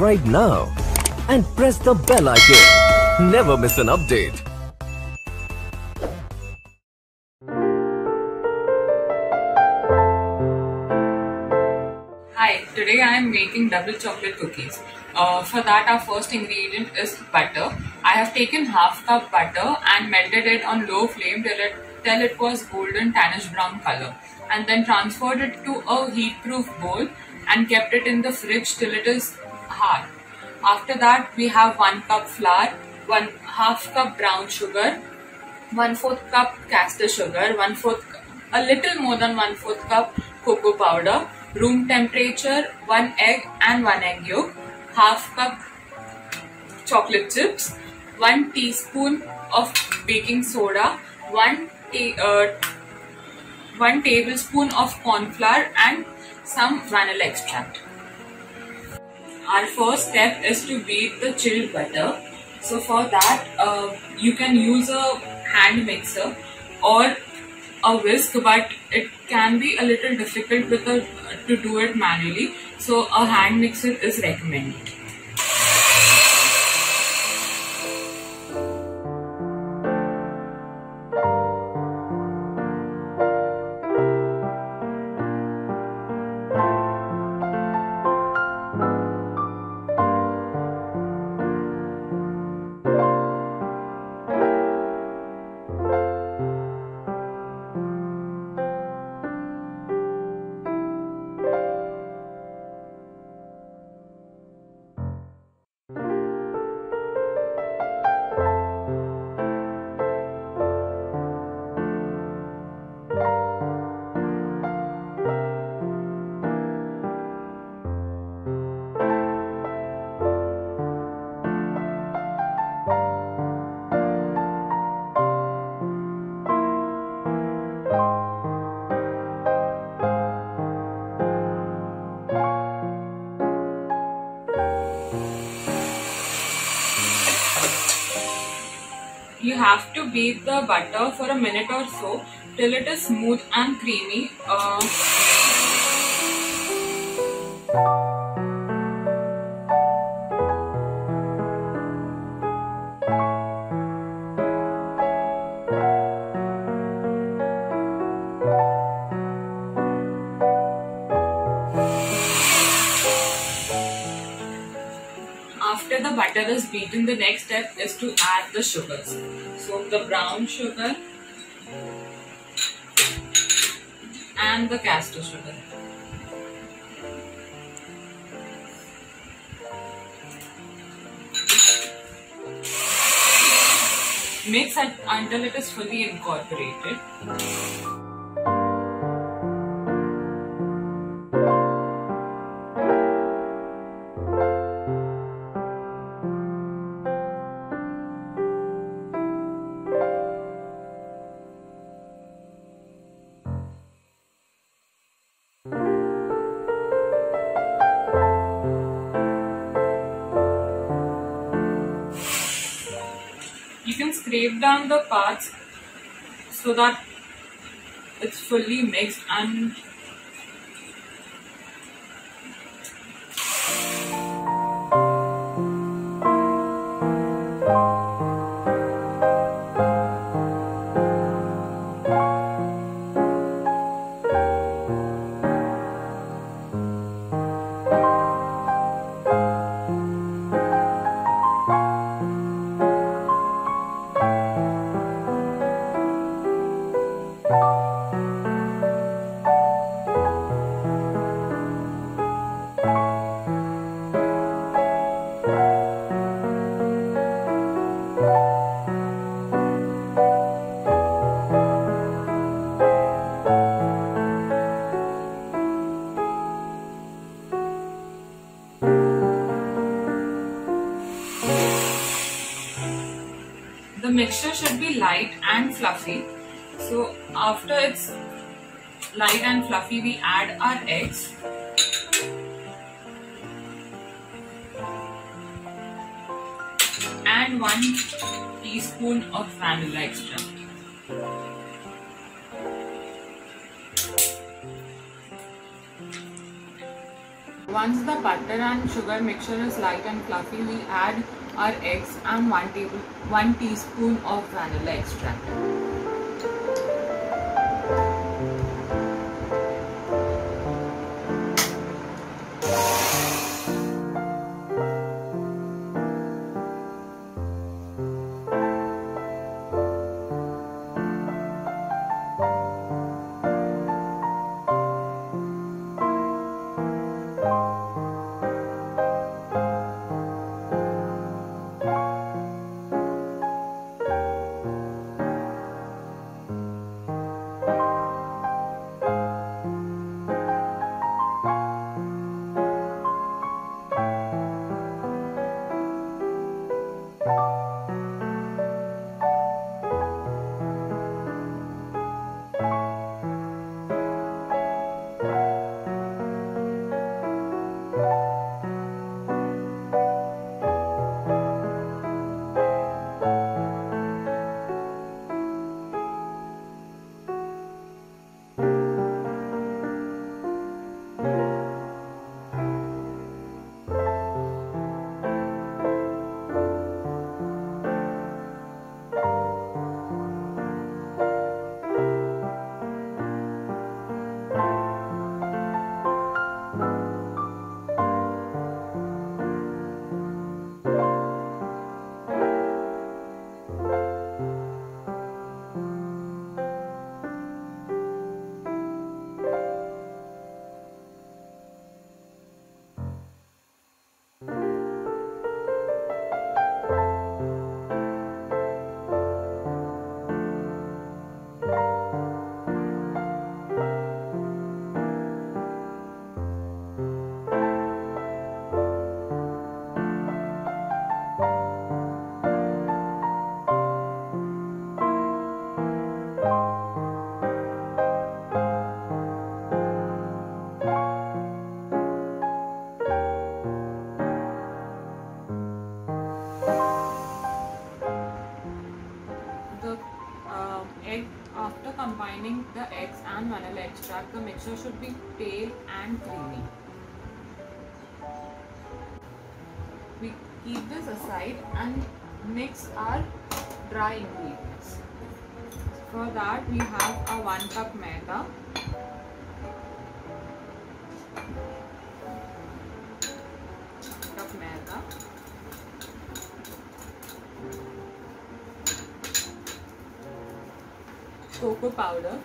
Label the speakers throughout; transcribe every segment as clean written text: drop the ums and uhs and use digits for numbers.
Speaker 1: subscribe now and press the bell icon. Never miss an update.
Speaker 2: Hi, today I am making double chocolate cookies. For that, our first ingredient is butter. I have taken half cup butter and melted it on low flame till it was golden tannish brown color, and then transferred it to a heat-proof bowl and kept it in the fridge till it is hard. After that, we have 1 cup flour, 1/2 cup brown sugar, 1/4 cup caster sugar, a little more than 1/4 cup cocoa powder, room temperature, 1 egg and 1 egg yolk, 1/2 cup chocolate chips, 1 teaspoon of baking soda, 1 tablespoon of corn flour, and some vanilla extract. Our first step is to beat the chilled butter. So for that, you can use a hand mixer or a whisk, but it can be a little difficult to do it manually. So a hand mixer is recommended. You have to beat the butter for a minute or so till it is smooth and creamy. After the butter is beaten, the next step is to add the sugars. So the brown sugar and the caster sugar. Mix it until it is fully incorporated. You can scrape down the parts so that it's fully mixed and the mixture should be light and fluffy. So after it's light and fluffy, we add our eggs. And 1 teaspoon of vanilla extract. Once the butter and sugar mixture is light and fluffy, we add our eggs and 1 teaspoon of vanilla extract. After combining the eggs and vanilla extract, the mixture should be pale and creamy. We keep this aside and mix our dry ingredients. For that, we have a 1 cup maida, cocoa powder,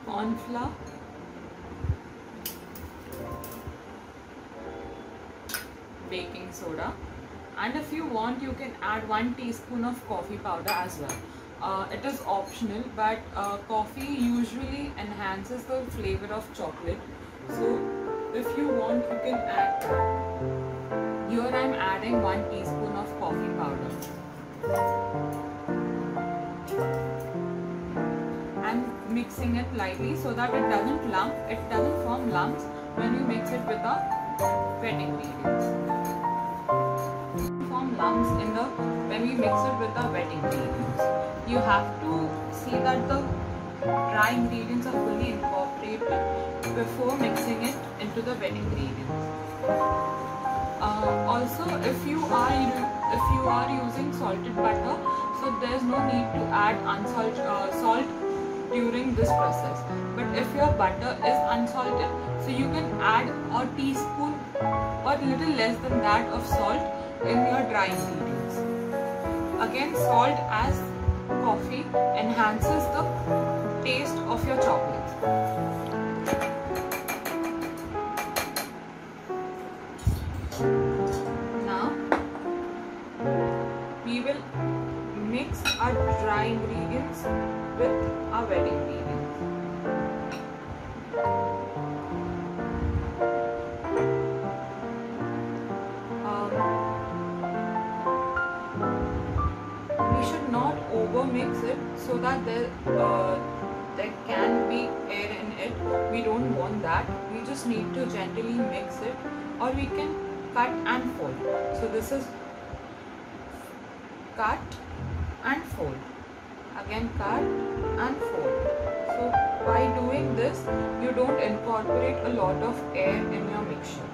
Speaker 2: corn flour, baking soda, and if you want you can add 1 teaspoon of coffee powder as well. It is optional, but coffee usually enhances the flavor of chocolate, so if you want you can add that. Here I am adding 1 teaspoon of coffee powder and mixing it lightly so that it doesn't form lumps when you mix it with the wet ingredients. Form lumps when we mix it with the wet ingredients. You have to see that the dry ingredients are fully incorporated before mixing it into the wet ingredients. Also, if you are using salted butter, so there is no need to add salt during this process. But if your butter is unsalted, so you can add a teaspoon or little less than that of salt in your dry ingredients. Again, salt as coffee enhances the taste of your chocolate. Now we will mix our dry ingredients with our wet ingredients. We should not over mix it so that there can be air in it. We don't want that. We just need to gently mix it, or we can cut and fold. So this is cut and fold, again cut and fold. So by doing this, you don't incorporate a lot of air in your mixture.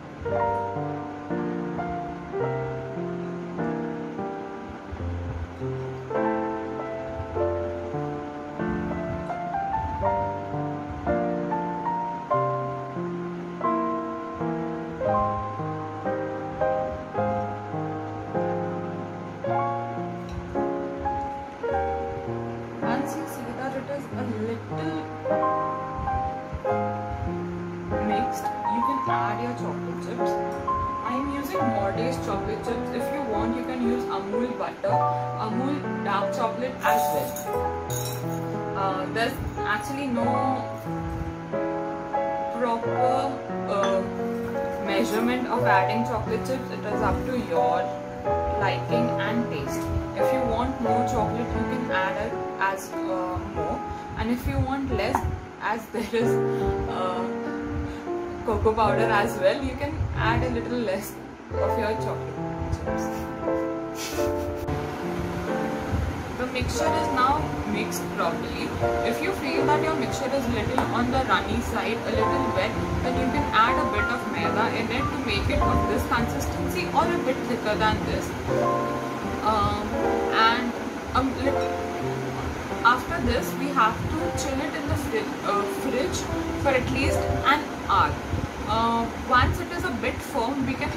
Speaker 2: Once you see that it is a little mixed, you can add your chocolate chips. I am using Modest chocolate chips. If you want, you can use Amul butter, Amul dark chocolate as well. There's actually no proper measurement of adding chocolate chips. It is up to your liking and taste. If you want more chocolate, you can add it as more, and if you want less, as there is cocoa powder as well, you can add a little less of your chocolate chips. The mixture is now mixed properly. If you feel that your mixture is little on the runny side, a little wet, then you can add a bit of maida in it to make it of this consistency or a bit thicker than this. And after this, we have to chill it in the fridge for at least an hour. Once it is a bit firm, we can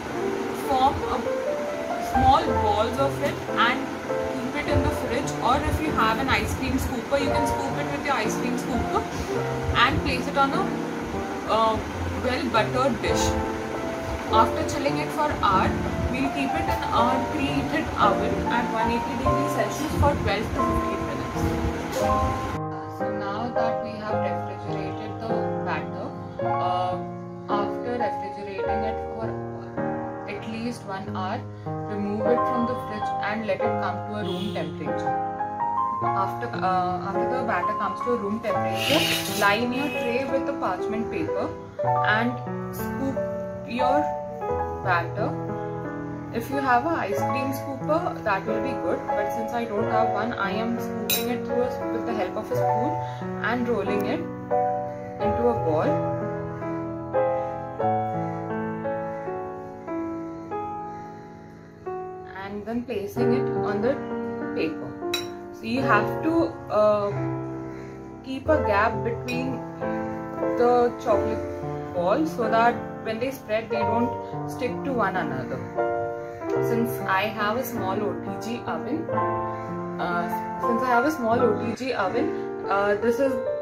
Speaker 2: form small balls of it and keep it in the fridge. Or if you have an ice cream scooper, you can scoop it with your ice cream scooper and place it on a well buttered dish. After chilling it for an hour, we'll keep it in a preheated oven at 180 degrees Celsius for 12 to 15 minutes. So now that we have refrigerated the batter, after refrigerating it for at least 1 hour, remove it from the fridge and let it come to a room temperature. After the batter comes to a room temperature, line your tray with the parchment paper and scoop your batter. If you have an ice cream scooper, that will be good, but since I don't have one, I am scooping it with the help of a spoon and rolling it into a ball. And then placing it on the paper. So you have to keep a gap between the chocolate balls so that when they spread, they don't stick to one another. Since I have a small OTG oven,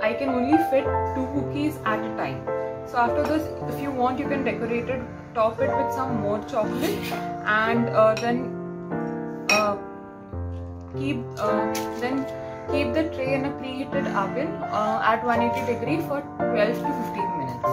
Speaker 2: I can only fit 2 cookies at a time. So after this, if you want, you can decorate it, top it with some more chocolate, and then keep the tray in a preheated oven at 180 degrees for 12 to 15 minutes.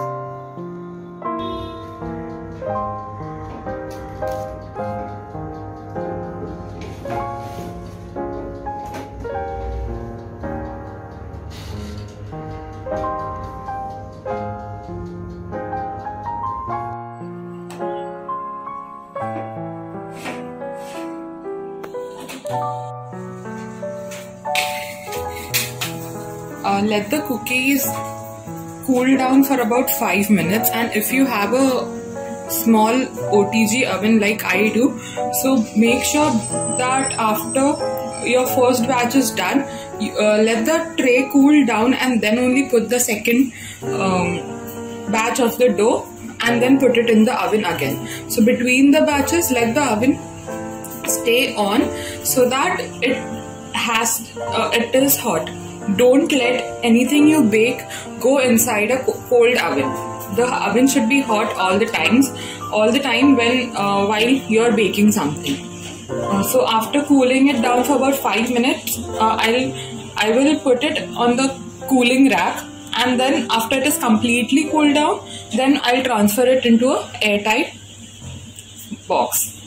Speaker 2: Let the cookies cool down for about 5 minutes, and if you have a small OTG oven like I do, so make sure that after your first batch is done, let the tray cool down and then only put the second batch of the dough and then put it in the oven again. So between the batches, let the oven stay on so that it is hot. Don't let anything you bake go inside a cold oven. The oven should be hot all the time when while you're baking something. So after cooling it down for about 5 minutes, I will put it on the cooling rack, and then after it is completely cooled down, then I'll transfer it into an airtight box.